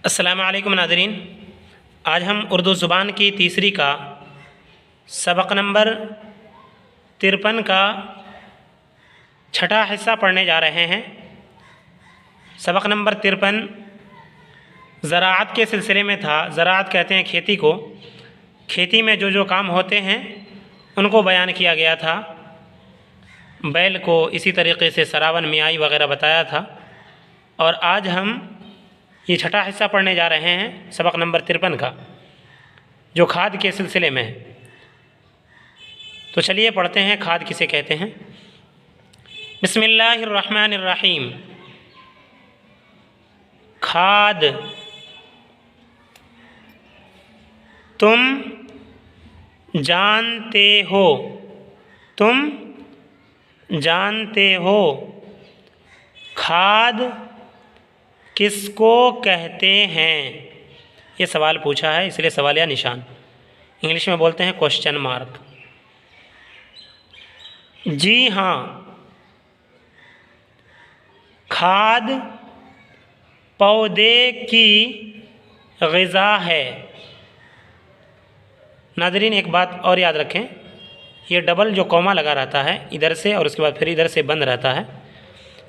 अस्सलामु अलैकुम नाज़रीन। आज हम उर्दू ज़ुबान की तीसरी का सबक नंबर 53 का छठा हिस्सा पढ़ने जा रहे हैं। सबक नंबर 53 ज़राअत के सिलसिले में था। ज़राअत कहते हैं खेती को। खेती में जो जो काम होते हैं उनको बयान किया गया था। बैल को इसी तरीक़े से सरावन, मियाई वग़ैरह बताया था। और आज हम ये छठा हिस्सा पढ़ने जा रहे हैं सबक नंबर 53 का, जो खाद के सिलसिले में है। तो चलिए पढ़ते हैं खाद किसे कहते हैं। बिस्मिल्लाहिर्रहमानिर्रहीम। खाद। तुम जानते हो, तुम जानते हो। खाद किसको कहते हैं? ये सवाल पूछा है, इसलिए सवालिया निशान, इंग्लिश में बोलते हैं क्वेश्चन मार्क। जी हाँ, खाद पौधे की ग़िज़ा है। नाज़रीन, एक बात और याद रखें, ये डबल जो कॉमा लगा रहता है इधर से और उसके बाद फिर इधर से बंद रहता है,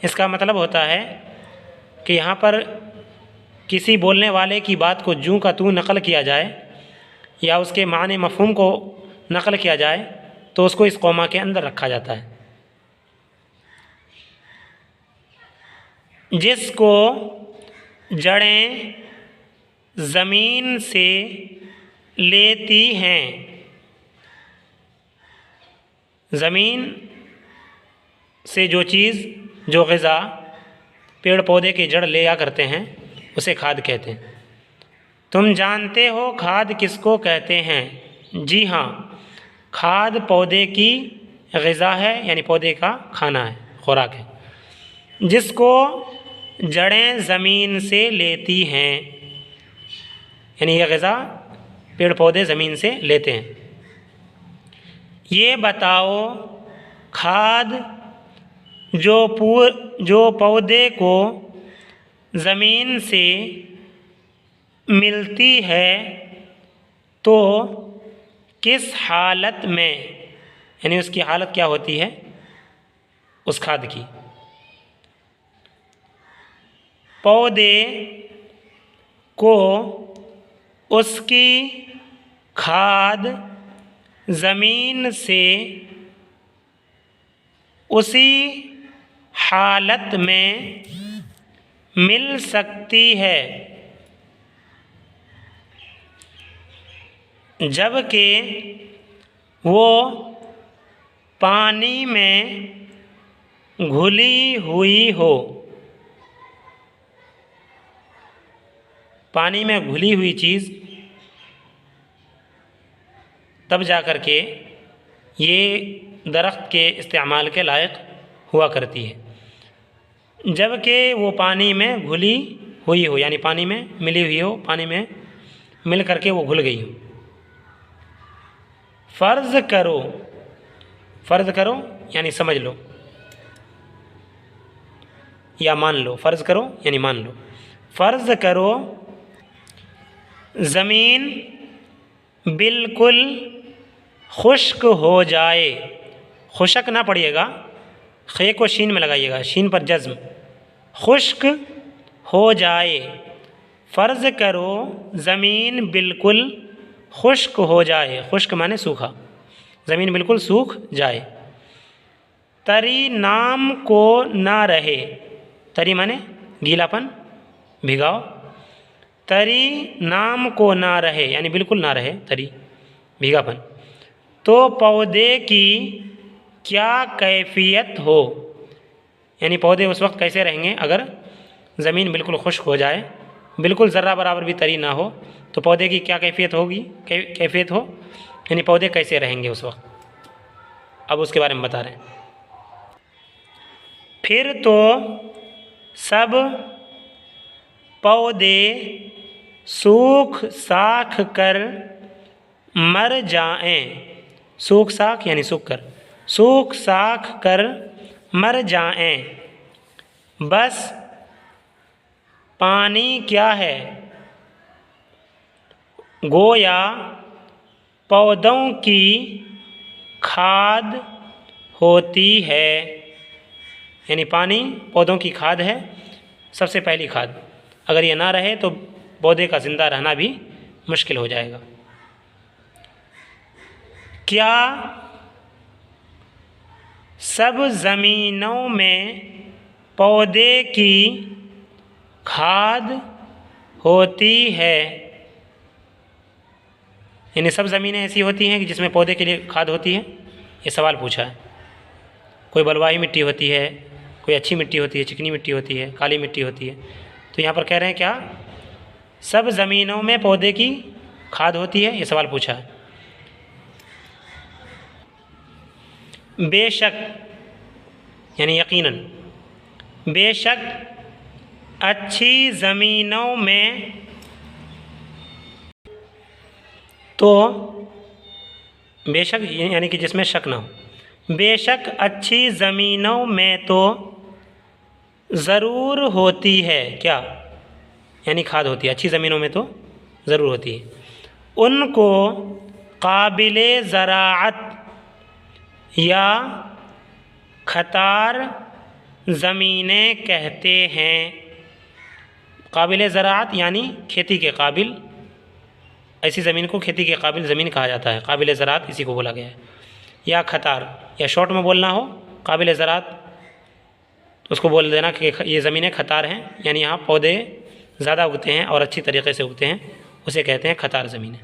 इसका मतलब होता है कि यहाँ पर किसी बोलने वाले की बात को जूं का तूं नकल किया जाए या उसके माने मफ़हूम को नकल किया जाए तो उसको इस कौमा के अंदर रखा जाता है। जिसको जड़ें ज़मीन से लेती हैं, ज़मीन से जो चीज़, जो ग़िज़ा पेड़ पौधे की जड़ ले आ करते हैं उसे खाद कहते हैं। तुम जानते हो खाद किसको कहते हैं? जी हाँ, खाद पौधे की ग़िज़ा है, यानी पौधे का खाना है, खुराक है। जिसको जड़ें ज़मीन से लेती हैं, यानी यह ग़िज़ा पेड़ पौधे ज़मीन से लेते हैं। ये बताओ, खाद जो पौधे को ज़मीन से मिलती है तो किस हालत में, यानी उसकी हालत क्या होती है उस खाद की। पौधे को उसकी खाद ज़मीन से उसी हालत में मिल सकती है जबकि वो पानी में घुली हुई हो। पानी में घुली हुई चीज़ तब जा कर के ये दरख्त के इस्तेमाल के लायक हुआ करती है, जबकि वो पानी में घुली हुई हो, यानी पानी में मिली हुई हो, पानी में मिल करके वो घुल गई हो। फ़र्ज़ करो, फ़र्ज़ करो यानी समझ लो या मान लो। फ़र्ज़ करो यानी मान लो। फ़र्ज़ करो ज़मीन बिल्कुल खुश्क हो जाए। खुशक ना पढ़िएगा, खे को शीन में लगाइएगा, शीन पर जज़्म। खुश्क हो जाए। फ़र्ज़ करो ज़मीन बिल्कुल खुश्क हो जाए। खुश्क माने सूखा, ज़मीन बिल्कुल सूख जाए। तरी नाम को ना रहे। तरी माने गीलापन, भिगाव। तरी नाम को ना रहे, यानी बिल्कुल ना रहे तरी, भीगापन। तो पौधे की क्या कैफियत हो, यानी पौधे उस वक्त कैसे रहेंगे अगर ज़मीन बिल्कुल खुश्क हो जाए, बिल्कुल ज़र्रा बराबर भी तरी ना हो, तो पौधे की क्या कैफियत होगी, कैफियत हो, यानी पौधे कैसे रहेंगे उस वक्त। अब उसके बारे में बता रहे हैं। फिर तो सब पौधे सूख साख कर मर जाएं। सूख साख यानी सूख कर, सूख साख कर मर जाएं। बस पानी क्या है, गोया पौधों की खाद होती है, यानी पानी पौधों की खाद है, सबसे पहली खाद। अगर ये ना रहे तो पौधे का जिंदा रहना भी मुश्किल हो जाएगा। क्या सब ज़मीनों में पौधे की खाद होती है, यानी सब ज़मीनें ऐसी होती हैं कि जिसमें पौधे के लिए खाद होती है? ये सवाल पूछा है। कोई बलुआही मिट्टी होती है, कोई अच्छी मिट्टी होती है, चिकनी मिट्टी होती है, काली मिट्टी होती है। तो यहाँ पर कह रहे हैं क्या सब ज़मीनों में पौधे की खाद होती है? ये सवाल पूछा है। बेशक, यानी यकीनन, बेशक अच्छी ज़मीनों में तो, बेशक यानी कि जिसमें शक ना हो, बेशक अच्छी ज़मीनों में तो ज़रूर होती है क्या, यानी खाद होती है, अच्छी ज़मीनों में तो ज़रूर होती है। उनको काबिले ज़राअत या खतार ज़मीनें कहते हैं। काबिले ज़राअत यानी खेती के काबिल, ऐसी ज़मीन को खेती के काबिल ज़मीन कहा जाता है, काबिले ज़राअत इसी को बोला गया है। या खतार, या शॉर्ट में बोलना हो काबिले ज़राअत तो उसको बोल देना कि ये ज़मीनें खतार हैं, यानी यहाँ पौधे ज़्यादा उगते हैं और अच्छी तरीके से उगते हैं, उसे कहते हैं खतार ज़मीनें।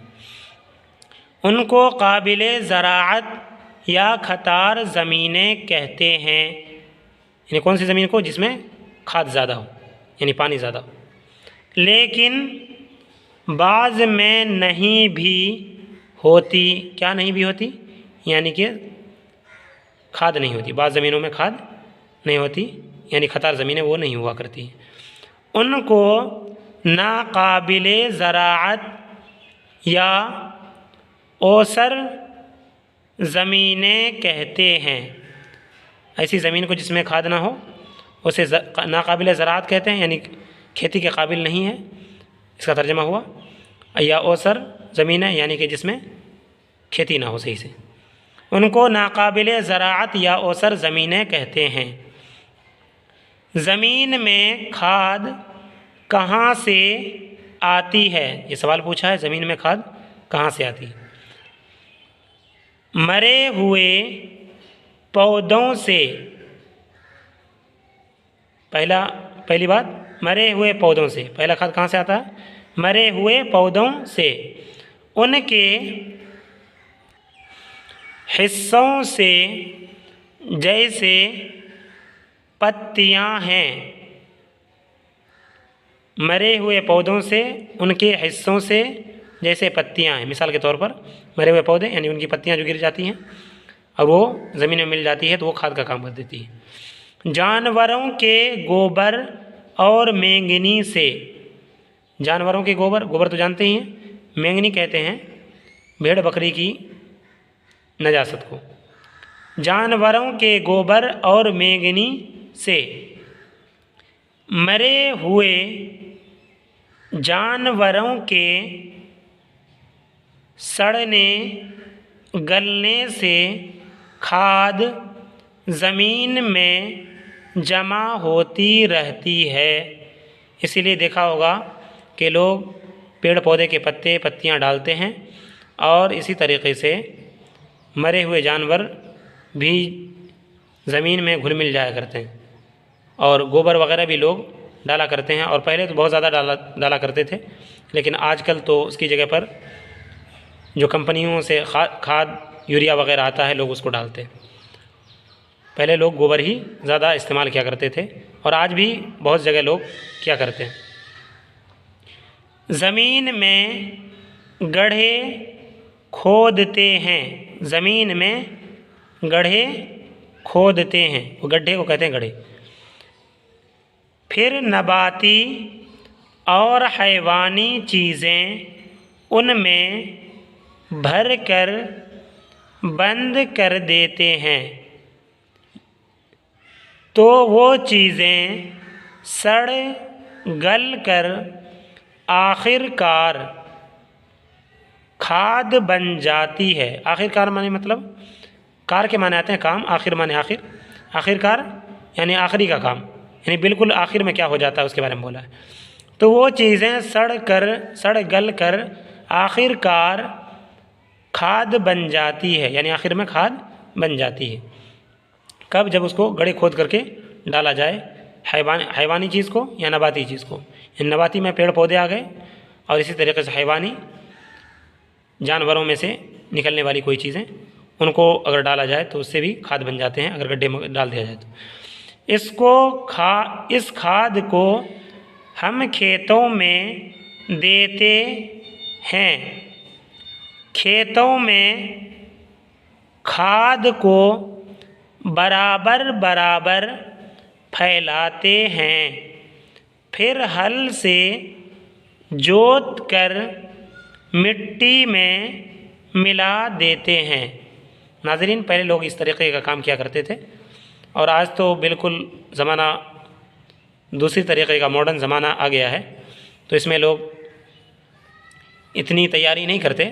उनको काबिले ज़राअत या खतार ज़मीनें कहते हैं, यानी कौन सी ज़मीन को जिसमें खाद ज़्यादा हो, यानी पानी ज़्यादा हो। लेकिन बाज़ में नहीं भी होती, क्या नहीं भी होती, यानी कि खाद नहीं होती, बाज़ ज़मीनों में खाद नहीं होती, यानी खतार ज़मीनें वो नहीं हुआ करती हैं। उनको नाकाबिले ज़राअत या ओसर ज़मीनें कहते हैं। ऐसी ज़मीन को जिसमें खाद ना हो उसे नाकाबिले ज़राअत कहते हैं, यानी खेती के काबिल नहीं है, इसका तर्जमा हुआ। या ओसर ज़मीन है, यानी कि जिसमें खेती ना हो सही से, उनको नाकाबिले ज़राअत या ओसर ज़मीनें कहते हैं। ज़मीन में खाद कहाँ से आती है, ये सवाल पूछा है, ज़मीन में खाद कहाँ से आती है? मरे हुए पौधों से, पहली बात मरे हुए पौधों से, पहला खाद कहाँ से आता है? मरे हुए पौधों से, उनके हिस्सों से, जैसे पत्तियां हैं। मरे हुए पौधों से, उनके हिस्सों से, जैसे पत्तियां हैं। मिसाल के तौर पर मरे हुए पौधे यानी उनकी पत्तियां जो गिर जाती हैं और वो ज़मीन में मिल जाती है तो वो खाद का काम कर देती है। जानवरों के गोबर और मेंगनी से, जानवरों के गोबर, गोबर तो जानते ही हैं, मेंगनी कहते हैं भेड़ बकरी की नजासत को। जानवरों के गोबर और मेंगनी से, मरे हुए जानवरों के सड़ने गलने से खाद ज़मीन में जमा होती रहती है। इसीलिए देखा होगा कि लोग पेड़ पौधे के पत्ते पत्तियां डालते हैं और इसी तरीके से मरे हुए जानवर भी ज़मीन में घुल मिल जाया करते हैं और गोबर वगैरह भी लोग डाला करते हैं। और पहले तो बहुत ज़्यादा डाला करते थे, लेकिन आजकल तो उसकी जगह पर जो कंपनियों से खाद यूरिया वगैरह आता है लोग उसको डालते हैं। पहले लोग गोबर ही ज़्यादा इस्तेमाल किया करते थे और आज भी बहुत जगह लोग क्या करते हैं, ज़मीन में गड्ढे खोदते हैं। ज़मीन में गड्ढे खोदते हैं, वो गड्ढे को कहते हैं गड्ढे। फिर नबाती और हैवानी चीज़ें उनमें भर कर बंद कर देते हैं तो वो चीज़ें सड़ गल कर आखिरकार खाद बन जाती है। आखिरकार माने मतलब कार के माने आते हैं काम, आखिर माने आखिर, आखिरकार यानी आखिरी का काम, यानी बिल्कुल आखिर में क्या हो जाता है उसके बारे में बोला है। तो वो चीज़ें सड़ गल कर आखिरकार खाद बन जाती है, यानी आखिर में खाद बन जाती है। कब? जब उसको गड़े खोद करके डाला जाए, हैवानी चीज़ को या नबाती चीज़ को। नबाती में पेड़ पौधे आ गए, और इसी तरीके से हैवानी जानवरों में से निकलने वाली कोई चीज़ें, उनको अगर डाला जाए तो उससे भी खाद बन जाते हैं, अगर गड्ढे में डाल दिया जाए तो। इस खाद को हम खेतों में देते हैं। खेतों में खाद को बराबर बराबर फैलाते हैं, फिर हल से जोत कर मिट्टी में मिला देते हैं। नाज़रीन, पहले लोग इस तरीक़े का काम किया करते थे, और आज तो बिल्कुल ज़माना दूसरी तरीक़े का मॉडर्न ज़माना आ गया है। तो इसमें लोग इतनी तैयारी नहीं करते,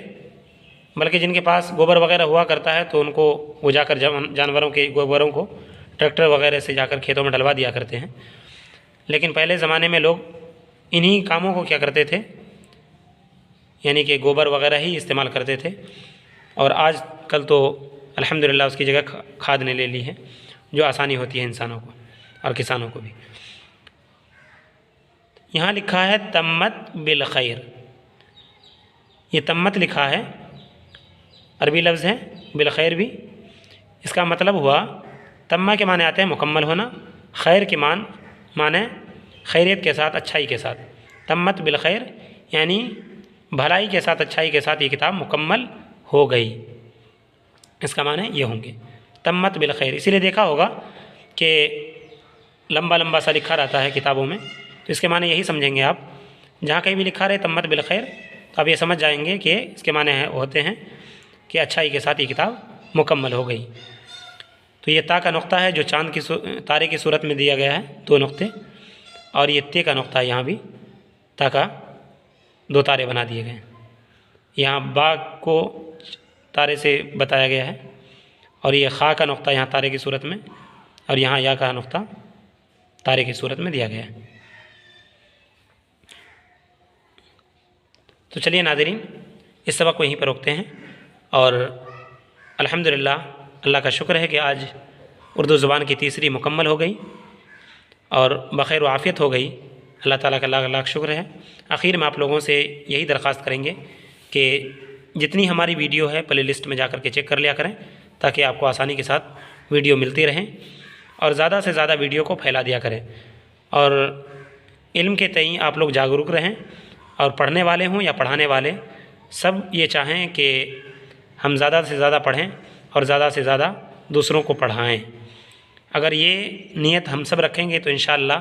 बल्कि जिनके पास गोबर वगैरह हुआ करता है तो उनको वो जाकर जानवरों के गोबरों को ट्रैक्टर वगैरह से जाकर खेतों में डलवा दिया करते हैं। लेकिन पहले ज़माने में लोग इन्हीं कामों को क्या करते थे, यानी कि गोबर वगैरह ही इस्तेमाल करते थे। और आज कल तो अल्हम्दुलिल्लाह उसकी जगह खाद ने ले ली है, जो आसानी होती है इंसानों को और किसानों को भी। यहाँ लिखा है तम्मत बिल खैर। ये तम्मत लिखा है, अरबी लफ्ज़ है, बिल खैर भी। इसका मतलब हुआ, तम्मा के माने आते हैं मुकम्मल होना, खैर के माने खैरियत के साथ, अच्छाई के साथ। तम्मत बिल खैर यानी भलाई के साथ, अच्छाई के साथ ये किताब मुकम्मल हो गई, इसका माने ये होंगे तम्मत बिल खैर। इसीलिए देखा होगा कि लंबा लंबा सा लिखा रहता है किताबों में, तो इसके माने यही समझेंगे आप। जहाँ कहीं भी लिखा रहे तम्मत बिल खैर, तो आप ये समझ जाएंगे कि इसके माने होते हैं कि अच्छाई के साथ ये किताब मुकम्मल हो गई। तो ये ता का नुक्ता है जो चाँद की तारे की सूरत में दिया गया है, 2 नुक्ते, और ये ते का नुक्ता है, यहाँ भी ता का 2 तारे बना दिए गए हैं। यहाँ बाग को तारे से बताया गया है, और ये खा का नुक्ता यहाँ तारे की सूरत में, और यहाँ या का नुक्ता तारे की सूरत में दिया गया है। तो चलिए नाज़रीन, इस सबक को यहीं पर रोकते हैं, और अल्हम्दुलिल्लाह अल्लाह का शुक्र है कि आज उर्दू ज़ुबान की तीसरी मुकम्मल हो गई और बख़ैर व आफ़ियत हो गई। अल्लाह ताला का लाख लाख शुक्र है। आखिर में आप लोगों से यही दरख्वास्त करेंगे कि जितनी हमारी वीडियो है प्ले लिस्ट में जाकर के चेक कर लिया करें, ताकि आपको आसानी के साथ वीडियो मिलती रहें, और ज़्यादा से ज़्यादा वीडियो को फैला दिया करें। और इल्म के तई आप लोग जागरूक रहें, और पढ़ने वाले हों या पढ़ाने वाले, सब ये चाहें कि हम ज़्यादा से ज़्यादा पढ़ें और ज़्यादा से ज़्यादा दूसरों को पढ़ाएं। अगर ये नीयत हम सब रखेंगे तो इंशाअल्लाह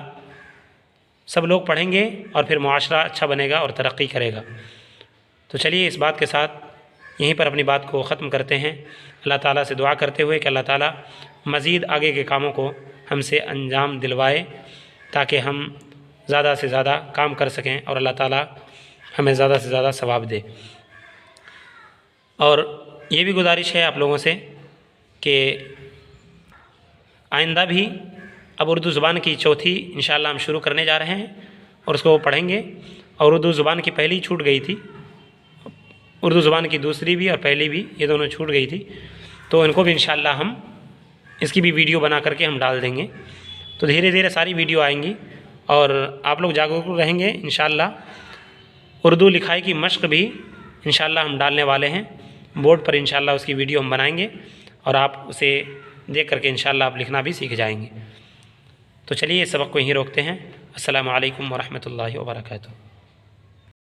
सब लोग पढ़ेंगे, और फिर मुआशरा अच्छा बनेगा और तरक्की करेगा। तो चलिए, इस बात के साथ यहीं पर अपनी बात को ख़त्म करते हैं, अल्लाह ताला से दुआ करते हुए कि अल्लाह ताला मज़ीद आगे के कामों को हमसे अंजाम दिलवाए, ताकि हम ज़्यादा से ज़्यादा काम कर सकें और अल्लाह ताला हमें ज़्यादा से ज़्यादा सवाब दे। और ये भी गुजारिश है आप लोगों से कि आइंदा भी अब उर्दू ज़ुबान की चौथी इंशाअल्लाह हम शुरू करने जा रहे हैं, और उसको पढ़ेंगे। और उर्दू ज़ुबान की पहली छूट गई थी, उर्दू ज़ुबान की दूसरी भी और पहली भी, ये दोनों छूट गई थी, तो इनको भी इंशाअल्लाह हम इसकी भी वीडियो बना करके हम डाल देंगे। तो धीरे धीरे सारी वीडियो आएंगी, और आप लोग जागरूक रहेंगे। इंशाअल्लाह उर्दू लिखाई की मश्क भी इंशाअल्लाह हम डालने वाले हैं, बोर्ड पर इंशाअल्लाह उसकी वीडियो हम बनाएंगे, और आप उसे देख करके इंशाअल्लाह आप लिखना भी सीख जाएंगे। तो चलिए, इस सबक को यहीं रोकते हैं। अस्सलामु अलैकुम व रहमतुल्लाहि व बरकातुहू।